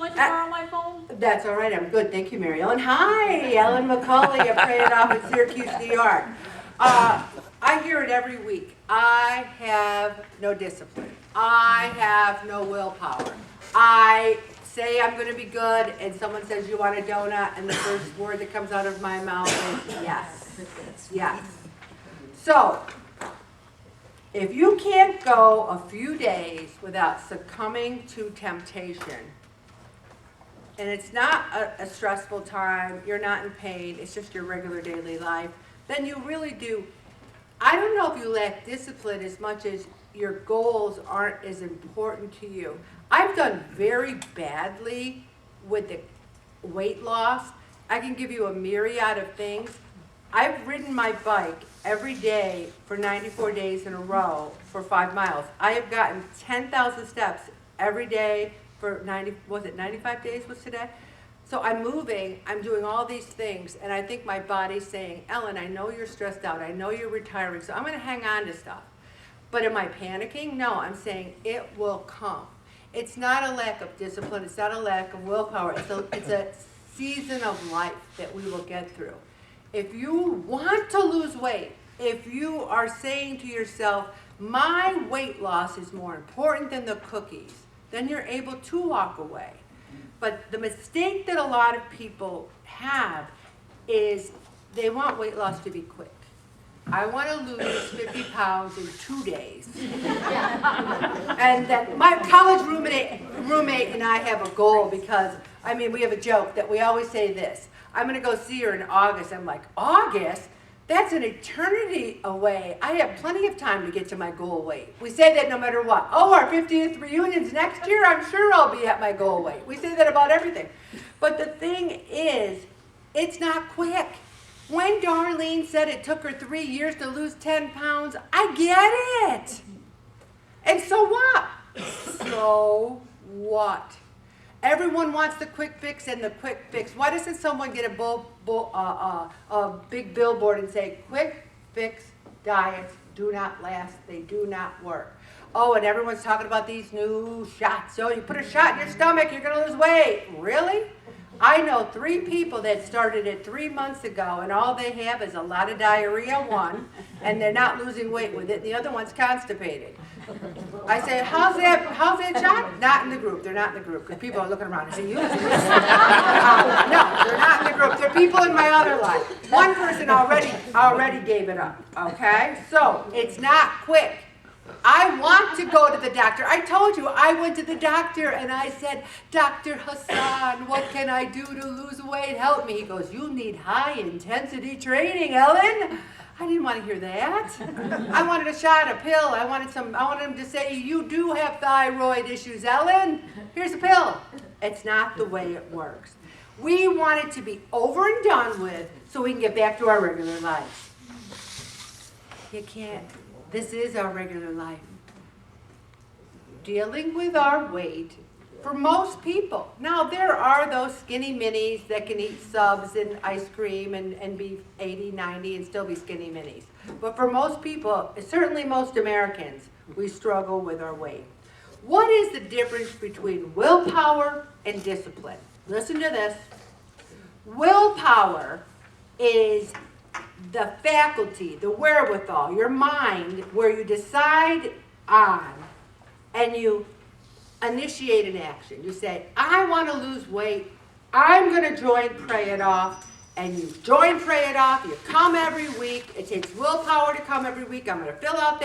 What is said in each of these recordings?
like to borrow my phone? That's all right. I'm good. Thank you, Mary Ellen. Hi, Ellen McCauley of Pray It Off in Syracuse, New York. I hear it every week. I have no discipline. I have no willpower. I say I'm going to be good, and someone says, you want a donut, and the first word that comes out of my mouth is yes. Yes. So, if you can't go a few days without succumbing to temptation, and it's not a stressful time, you're not in pain, it's just your regular daily life, then you really do. I don't know if you lack discipline as much as your goals aren't as important to you. I've done very badly with the weight loss. I can give you a myriad of things. I've ridden my bike every day for 94 days in a row for 5 miles. I have gotten 10,000 steps every day for 95 days was today? So I'm moving, I'm doing all these things, and I think my body's saying, Ellen, I know you're stressed out, I know you're retiring, so I'm gonna hang on to stuff. But am I panicking? No, I'm saying it will come. It's not a lack of discipline, it's not a lack of willpower, it's a season of life that we will get through. If you want to lose weight, if you are saying to yourself, my weight loss is more important than the cookies, then you're able to walk away. But the mistake that a lot of people have is they want weight loss to be quick. I want to lose 50 pounds in 2 days. And then my college roommate and I have a goal because, I mean, we have a joke that we always say this. I'm going to go see her in August. I'm like, August? That's an eternity away. I have plenty of time to get to my goal weight. We say that no matter what. Oh, our 50th reunion's next year. I'm sure I'll be at my goal weight. We say that about everything. But the thing is, it's not quick. When Darlene said it took her 3 years to lose 10 pounds, I get it. And so what? So what? Everyone wants the quick fix and the quick fix. Why doesn't someone get a big billboard and say, quick fix diets do not last, they do not work. Oh, and everyone's talking about these new shots. So you put a shot in your stomach, you're going to lose weight. Really? I know 3 people that started it 3 months ago, and all they have is a lot of diarrhea, one, and they're not losing weight with it. The other one's constipated. I say, how's that shot? Not in the group. They're not in the group, because people are looking around and say, you listen to this. No, they're not in the group. They're people in my other life. One person already gave it up, okay? So, it's not quick. I want to go to the doctor. I told you, I went to the doctor and I said, Dr. Hassan, what can I do to lose weight? Help me. He goes, you need high intensity training, Ellen. I didn't want to hear that. I wanted a shot, a pill. I wanted him to say, you do have thyroid issues, Ellen. Here's a pill. It's not the way it works. We want it to be over and done with so we can get back to our regular lives. You can't. This is our regular life. Dealing with our weight for most people. Now, there are those skinny minis that can eat subs and ice cream and be 80, 90 and still be skinny minis. But for most people, certainly most Americans, we struggle with our weight. What is the difference between willpower and discipline? Listen to this. Willpower is the faculty, the wherewithal, your mind, where you decide on and you initiate an action. You say, I want to lose weight. I'm going to join Pray It Off. And you join Pray It Off. You come every week. It takes willpower to come every week. I'm going to fill out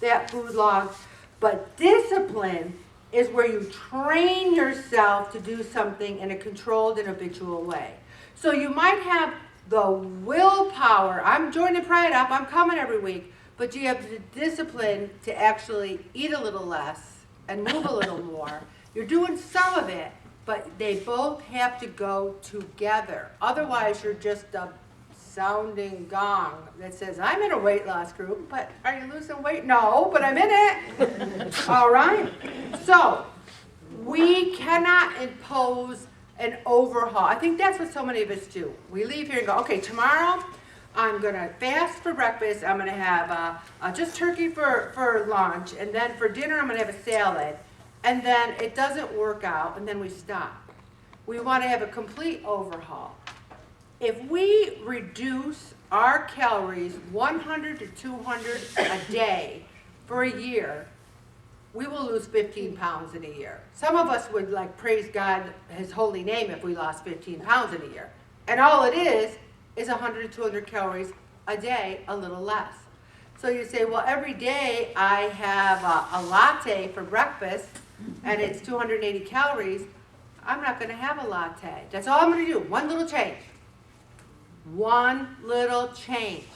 that food log. But discipline is where you train yourself to do something in a controlled and habitual way. So you might have the willpower, I'm joining Pray It Up, I'm coming every week, but you have the discipline to actually eat a little less and move a little more. You're doing some of it, but they both have to go together. Otherwise, you're just a sounding gong that says, I'm in a weight loss group, but are you losing weight? No, but I'm in it. All right? So, we cannot impose an overhaul. I think that's what so many of us do. We leave here and go, okay, tomorrow I'm going to fast for breakfast. I'm going to have just turkey for lunch. And then for dinner, I'm going to have a salad. and then it doesn't work out, and then we stop. We want to have a complete overhaul. If we reduce our calories 100 to 200 a day for a year, we will lose 15 pounds in a year. Some of us would like praise God, his holy name, if we lost 15 pounds in a year. And all it is 100 to 200 calories a day, a little less. So you say, well, every day I have a latte for breakfast and it's 280 calories. I'm not going to have a latte. That's all I'm going to do. One little change. One little change.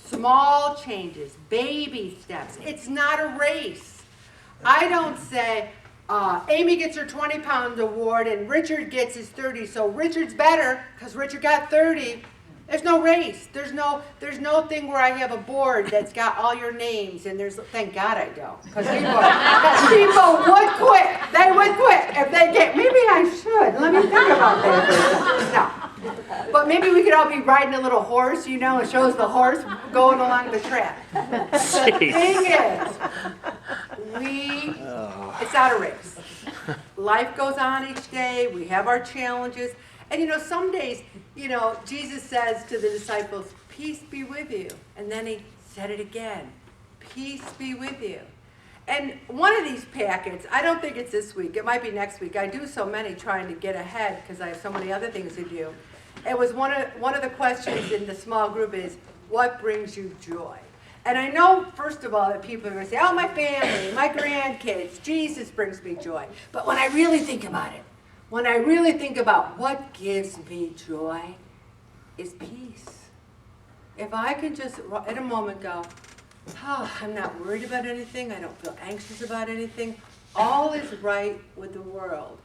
Small changes, baby steps. It's not a race. I don't say, Amy gets her 20-pound award and Richard gets his 30, so Richard's better because Richard got 30. There's no race. There's no thing where I have a board that's got all your names and thank God I don't. Because people would quit. They would quit if they get, maybe I should. Let me think about that. No. But maybe we could all be riding a little horse, you know, it shows the horse going along the track. The thing is, it's not a race. Life goes on each day. We have our challenges. And you know, some days, you know, Jesus says to the disciples, peace be with you. And then he said it again, peace be with you. And one of these packets, I don't think it's this week, it might be next week. I do so many trying to get ahead because I have so many other things to do. It was one of the questions in the small group is, what brings you joy? And I know, first of all, that people are going to say, oh, my family, my grandkids, Jesus brings me joy. But when I really think about it, when I really think about what gives me joy, is peace. If I can just, in a moment, go, oh, I'm not worried about anything, I don't feel anxious about anything, all is right with the world.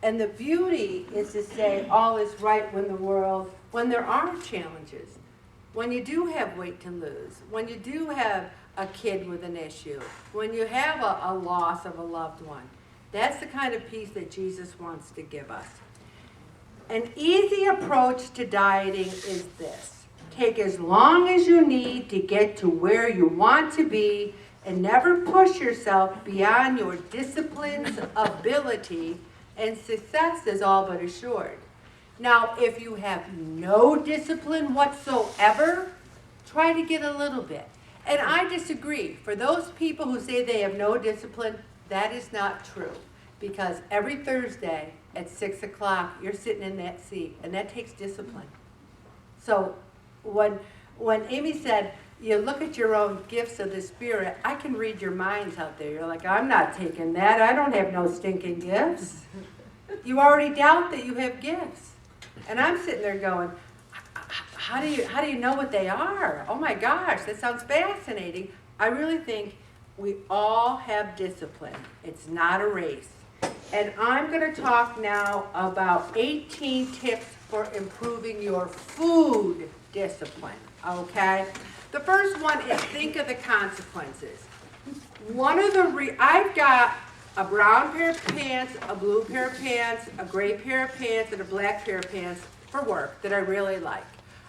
And the beauty is to say all is right with the world when there are challenges. When you do have weight to lose, when you do have a kid with an issue, when you have a loss of a loved one. That's the kind of peace that Jesus wants to give us. An easy approach to dieting is this. Take as long as you need to get to where you want to be and never push yourself beyond your discipline's ability, and success is all but assured. Now, if you have no discipline whatsoever, try to get a little bit. And I disagree. For those people who say they have no discipline, that is not true. Because every Thursday at 6 o'clock, you're sitting in that seat, and that takes discipline. So when Amy said, you look at your own gifts of the Spirit, I can read your minds out there. You're like, I'm not taking that. I don't have no stinking gifts. You already doubt that you have gifts. And I'm sitting there going, how do you know what they are? Oh my gosh, that sounds fascinating. I really think we all have discipline. It's not a race. And I'm going to talk now about 18 tips for improving your food discipline, okay? The first one is think of the consequences. I've got a brown pair of pants, a blue pair of pants, a gray pair of pants, and a black pair of pants for work that I really like.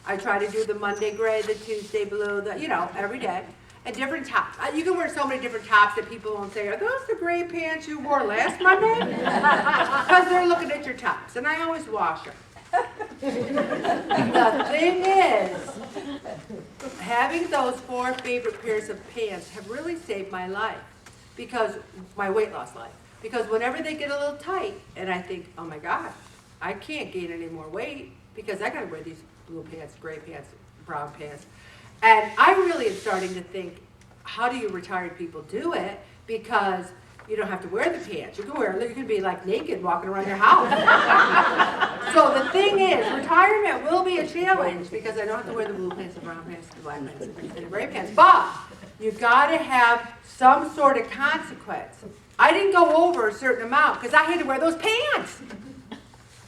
I try to do the Monday gray, the Tuesday blue, every day. And different tops. You can wear so many different tops that people won't say, are those the gray pants you wore last Monday? Because they're looking at your tops. And I always wash them. The thing is, having those 4 favorite pairs of pants have really saved my life. Because my weight loss life. Because whenever they get a little tight, and I think, oh my gosh, I can't gain any more weight because I got to wear these blue pants, gray pants, brown pants. And I really am starting to think, how do you retired people do it? Because you don't have to wear the pants. You can be like naked walking around your house. So the thing is, retirement will be a challenge because I don't have to wear the blue pants, the brown pants, the black pants, and the gray pants. But you got to have some sort of consequence. I didn't go over a certain amount because I had to wear those pants.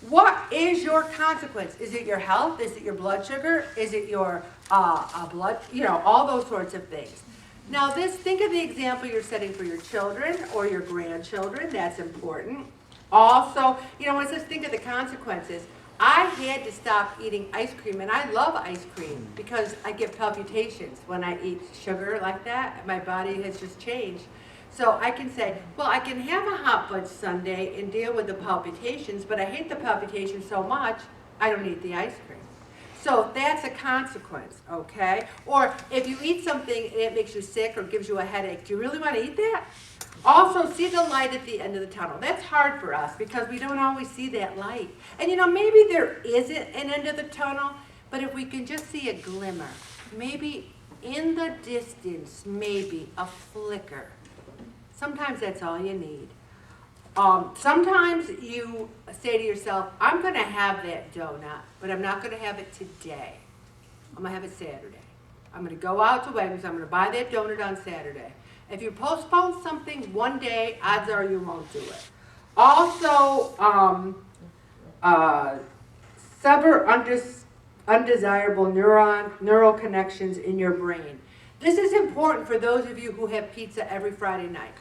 What is your consequence? Is it your health? Is it your blood sugar? Is it your blood, all those sorts of things. Now think of the example you're setting for your children or your grandchildren. That's important. Also, when it says think of the consequences, I had to stop eating ice cream, and I love ice cream because I get palpitations when I eat sugar like that. My body has just changed. So I can say, well, I can have a hot fudge sundae and deal with the palpitations, but I hate the palpitations so much, I don't eat the ice cream. So that's a consequence, okay? Or if you eat something and it makes you sick or gives you a headache, do you really want to eat that? Also, see the light at the end of the tunnel. That's hard for us because we don't always see that light. And you know, maybe there isn't an end of the tunnel, but if we can just see a glimmer, maybe in the distance, maybe a flicker. Sometimes that's all you need. Sometimes you say to yourself, I'm going to have that donut, but I'm not going to have it today. I'm going to have it Saturday. I'm going to go out to Wegmans. I'm going to buy that donut on Saturday. If you postpone something one day, odds are you won't do it. Also, sever undesirable neural connections in your brain. This is important for those of you who have pizza every Friday night.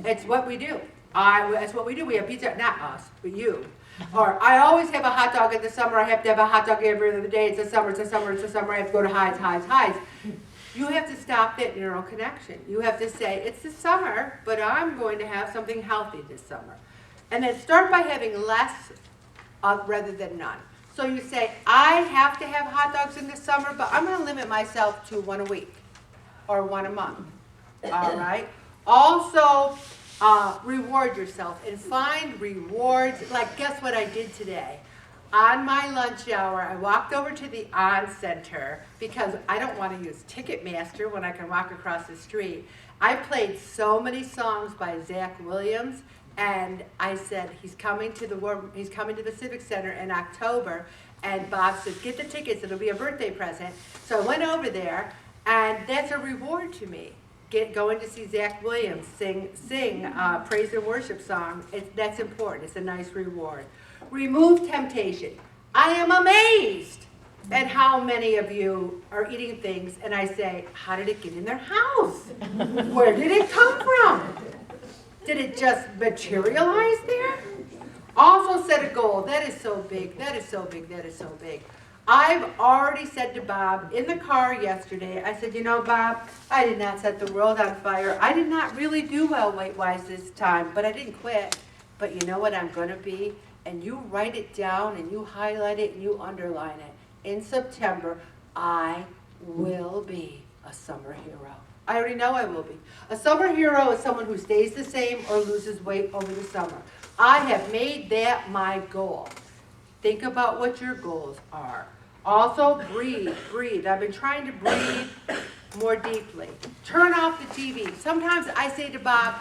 It's what we do. That's what we do. We have pizza, not us, but you. Or I always have a hot dog in the summer. I have to have a hot dog every other day. It's the summer, it's the summer, it's the summer. I have to go to highs. You have to stop that neural connection. You have to say, it's the summer, but I'm going to have something healthy this summer. And then start by having less rather than none. So you say, I have to have hot dogs in the summer, but I'm going to limit myself to one a week or one a month. All right? Also, reward yourself and find rewards. Like, guess what I did today? On my lunch hour, I walked over to the On Center because I don't want to use Ticketmaster when I can walk across the street. I played so many songs by Zach Williams, and I said he's coming to the Civic Center in October. And Bob said, get the tickets; it'll be a birthday present. So I went over there, and that's a reward to me. Going to see Zach Williams sing praise and worship song. That's important. It's a nice reward. Remove temptation. I am amazed at how many of you are eating things and I say, how did it get in their house? Where did it come from? Did it just materialize there? Also set a goal. That is so big. That is so big. That is so big. I've already said to Bob in the car yesterday, I said, you know, Bob, I did not set the world on fire. I did not really do well weight-wise this time, but I didn't quit. But you know what I'm going to be? And you write it down and you highlight it and you underline it. In September, I will be a summer hero. I already know I will be. A summer hero is someone who stays the same or loses weight over the summer. I have made that my goal. Think about what your goals are. Also, breathe. I've been trying to breathe more deeply. Turn off the TV. Sometimes I say to Bob,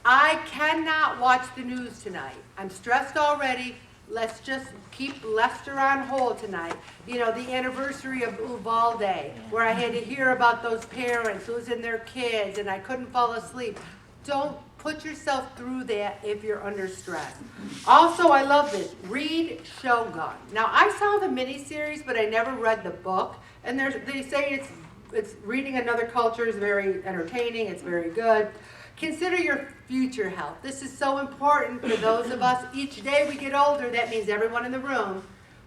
I cannot watch the news tonight. I'm stressed already. Let's just keep Lester on hold tonight. You know, the anniversary of Uvalde, where I had to hear about those parents losing their kids and I couldn't fall asleep. Don't put yourself through that if you're under stress. Also, I love this. Read Shogun. Now, I saw the miniseries, but I never read the book. And they say it's reading another culture is very entertaining. It's very good. Consider your future health. This is so important for those of us. Each day we get older, that means everyone in the room.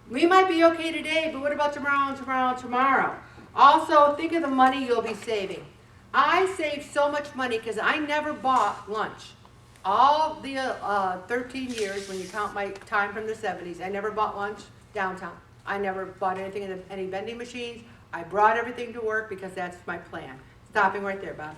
We might be okay today, but what about tomorrow and tomorrow and tomorrow? Also, think of the money you'll be saving. I saved so much money because I never bought lunch. All the 13 years, when you count my time from the 70s, I never bought lunch downtown. I never bought anything in any vending machines. I brought everything to work because that's my plan. Stopping right there, Bob.